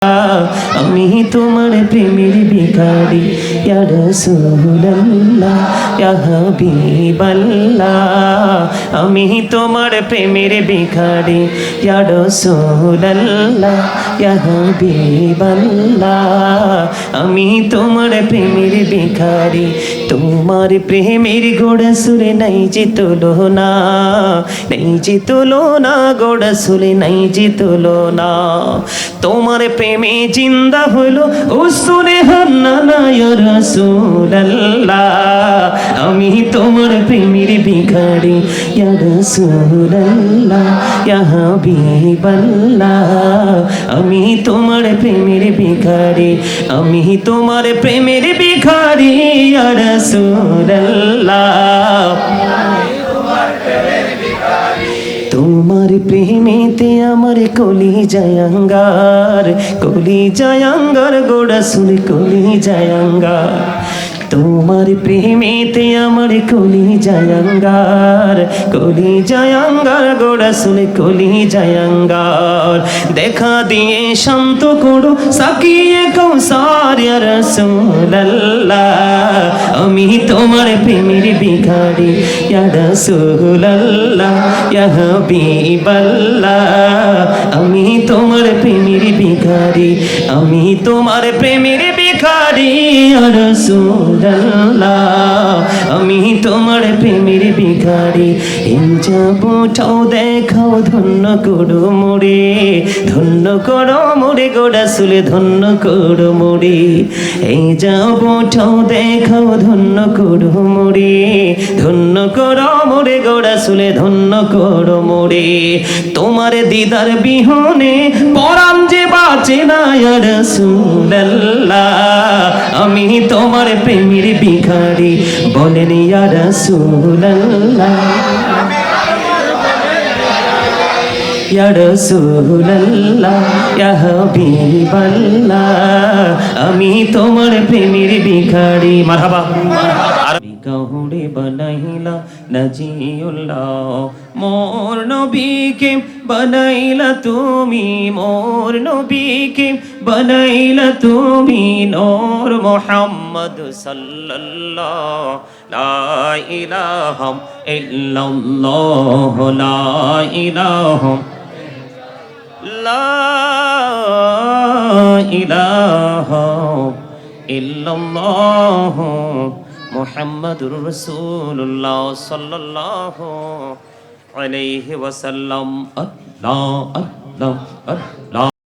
আমি তোমার প্রেমের ভিখারি ইয়া রাসূলুল্লাহ ইয়া হাবিবাল্লাহ। আমি তোমার প্রেমের ভিখারি ইয়া রাসূলুল্লাহ ইয়া হাবিবাল্লাহ। আমি তোমার প্রেমের ভিখারি, তোমার প্রেমের গোড়া সুরে নাই যে তুলনা, নাই যে তুলনা, গোড়া সুরে নাই যে তুলনা। তোমার প্রেমে জিন্দা হলো উসুরে হান্নানা ইয়া রাসূলুল্লাহ। আমি তোমার প্রেমের ভিখারি ইয়া রাসূলুল্লাহ ইয়া হাবিবাল্লাহ। আমি তোমার প্রেমের ভিখারি, আমি তোমার প্রেমের ভিখারি ইয়া রাসূলুল্লাহ। তোমার প্রেমেতে আমার কলি জায়াঙ্গার, কলি জায়াঙ্গার গোড়া সুরে কলি জায়াঙ্গার। তোমার প্রেমেতে আমার কলি জায়াঙ্গার, কলি জায়াঙ্গার গোড়া শুনে কলি জায়াঙ্গার। দেখা দিয়ে শান্ত করো সাকিয়ে কৌসার ইয়া রাসূলুল্লাহ। আমি তোমার প্রেমের ভিখারি ইয়া রাসূলুল্লাহ ইয়া হাবিবাল্লাহ। আমি তোমার প্রেমের ভিখারি, আমি তোমার প্রেমের ভিখারি ইয়া রাসূলুল্লাহ। আমি তোমার প্রেমের ভিখারি। এই যাবটাও দেখাও ধন্য করো মোরে, ধন্য করো মোরে গোড়া সুলে ধন্য করো মোরে। এই যাবটাও দেখাও ধন্য করো মোরে, ধন্য করো মোরে গোড়া সুলে ধন্য করো মোরে। তোমার দিদার বিহনে পরাণ যে বাঁচে না ইয়া রাসূলুল্লাহ। আমি তোমার প্রেমের ভিখারি, বলেন ইয়া রাসূলুল্লাহ ইয়া রাসূলুল্লাহ ইয়া হাবিবাল্লাহ। আমি তোমার প্রেমের ভিখারি। মারহাবা। কাহুরে বানাইলা নাজিউল্লাহ, মোর নবীকে বানাইলা তুমি, মোর নবীকে বানাইলা তুমি নূর মুহাম্মদ সাল্লাল্লাহ। লা ইলাহা ইল্লাল্লাহ, লা ইলাহা, লা ইলাহা ইল্লাল্লাহ মুহাম্মাদুর রাসূলুল্লাহ সাল্লাল্লাহু আলাইহি ওয়াসাল্লাম। আল্লাহ আল্লাহ আল্লাহ।